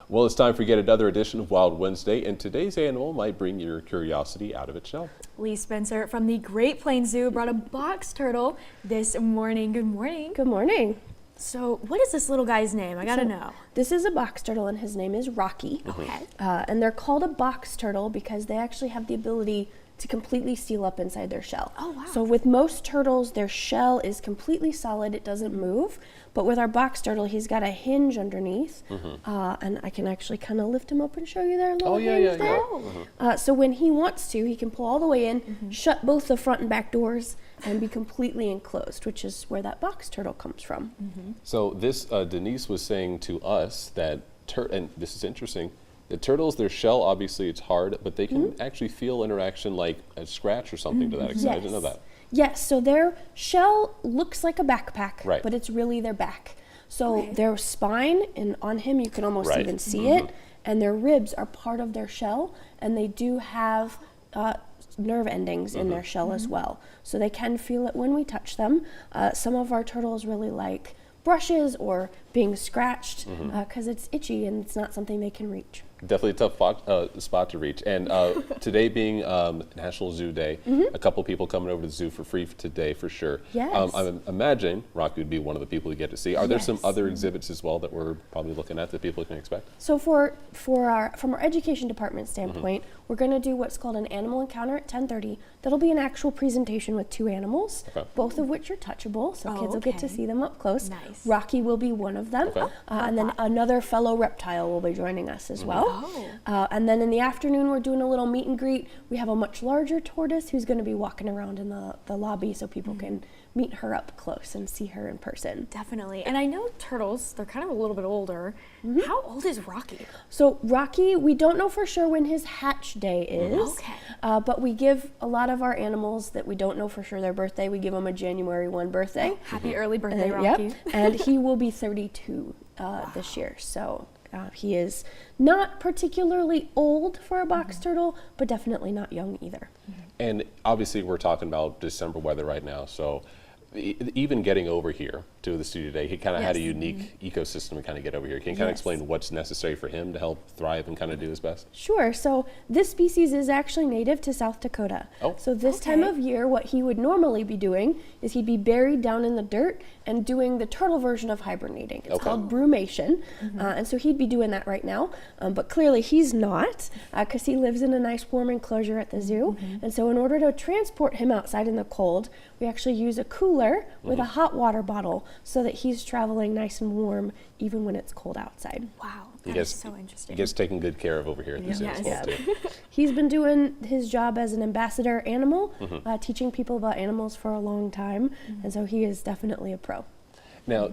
Well, it's time for yet another edition of Wild Wednesday, and today's animal might bring your curiosity out of its shell. Lee Spencer from the Great Plains Zoo brought a box turtle this morning. Good morning. Good morning. So what is this little guy's name? I gotta know. This is a box turtle and his name is Rocky. Okay. And they're called a box turtle because they actually have the ability to completely seal up inside their shell. Oh, wow. So with most turtles, their shell is completely solid, it doesn't move. But with our box turtle, he's got a hinge underneath. And I can actually kind of lift him up and show you their little hinge there. So when he wants to, he can pull all the way in, shut both the front and back doors, and be completely enclosed, which is where that box turtle comes from. So this, Denise was saying to us that, and this is interesting, the turtles, their shell, obviously it's hard, but they can actually feel interaction like a scratch or something to that extent. I didn't know that. Yes, so their shell looks like a backpack, Right. but it's really their back. So their spine, and on him you can almost even see it, and their ribs are part of their shell, and they do have nerve endings in their shell as well. So they can feel it when we touch them. Some of our turtles really like brushes or being scratched because it's itchy and it's not something they can reach. Definitely a tough spot to reach. And today being National Zoo Day, a couple people coming over to the zoo for free today for sure. Yes. I'm imagining Rocky would be one of the people you get to see. Are there some other exhibits as well that we're probably looking at that people can expect? So from our education department standpoint, we're going to do what's called an animal encounter at 10:30. That'll be an actual presentation with two animals, both of which are touchable, so kids will get to see them up close. Nice. Rocky will be one of them, and then another fellow reptile will be joining us as well. And then in the afternoon, we're doing a little meet and greet. We have a much larger tortoise who's going to be walking around in the lobby so people can meet her up close and see her in person. Definitely. And I know turtles, they're kind of a little bit older. How old is Rocky? So Rocky, we don't know for sure when his hatch day is, but we give a lot of our animals that we don't know for sure their birthday, we give them a January 1 birthday. Happy early birthday, Rocky. And he will be 32 this year. So he is not particularly old for a box turtle, but definitely not young either. And obviously we're talking about December weather right now, so even getting over here to the studio today, he kind of had a unique ecosystem to kind of get over here. Can you kind of explain what's necessary for him to help thrive and kind of do his best? Sure. So this species is actually native to South Dakota. So this time of year, what he would normally be doing is he'd be buried down in the dirt and doing the turtle version of hibernating. It's called brumation. And so he'd be doing that right now. But clearly he's not because he lives in a nice warm enclosure at the zoo. And so in order to transport him outside in the cold, we actually use a cooler with a hot water bottle so that he's traveling nice and warm even when it's cold outside. Wow, that is so interesting. He gets taken good care of over here at the zoo as well, too. He's been doing his job as an ambassador animal, teaching people about animals for a long time, and so he is definitely a pro. Now,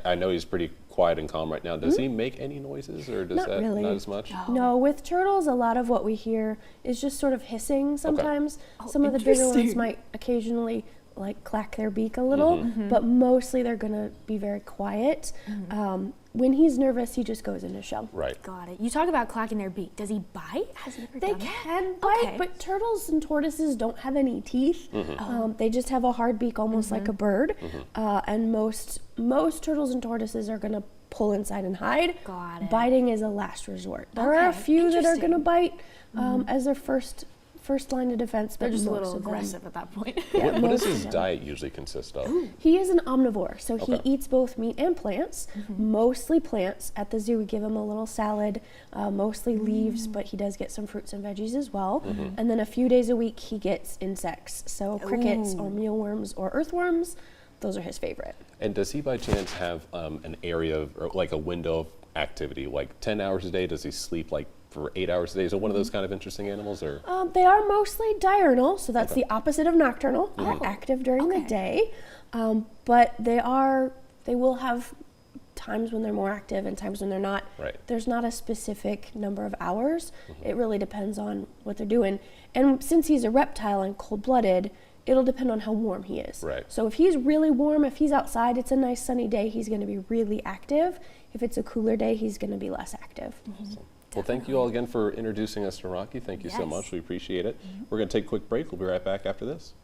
I know he's pretty quiet and calm right now. Does he make any noises, or does Not really. not as much? No, with turtles, a lot of what we hear is just sort of hissing sometimes. Some of the bigger ones might occasionally like clack their beak a little, but mostly they're gonna be very quiet. When he's nervous, he just goes into shell. Right. Got it. You talk about clacking their beak. Does he bite? Has he ever They done can bite, but turtles and tortoises don't have any teeth. They just have a hard beak, almost like a bird. And most turtles and tortoises are gonna pull inside and hide. Got it. Biting is a last resort. There are a few that are gonna bite as their first line of defense, but They're just a most little of them- aggressive at that point. What does most of his them. diet usually consist of? He is an omnivore, so he eats both meat and plants, mostly plants. At the zoo, we give him a little salad, mostly leaves, but he does get some fruits and veggies as well. And then a few days a week, he gets insects, so crickets or mealworms or earthworms. Those are his favorite. And does he by chance have an area of, or like a window of activity, like 10 hours a day? Does he sleep like for 8 hours a day? Is it one of those kind of interesting animals, or? They are mostly diurnal, so that's the opposite of nocturnal. They're active during the day, but they will have times when they're more active and times when they're not. There's not a specific number of hours. It really depends on what they're doing. And since he's a reptile and cold-blooded, it'll depend on how warm he is. So if he's really warm, if he's outside, it's a nice sunny day, he's going to be really active. If it's a cooler day, he's going to be less active. Well, thank you all again for introducing us to Rocky. Thank you so much. We appreciate it. We're going to take a quick break. We'll be right back after this.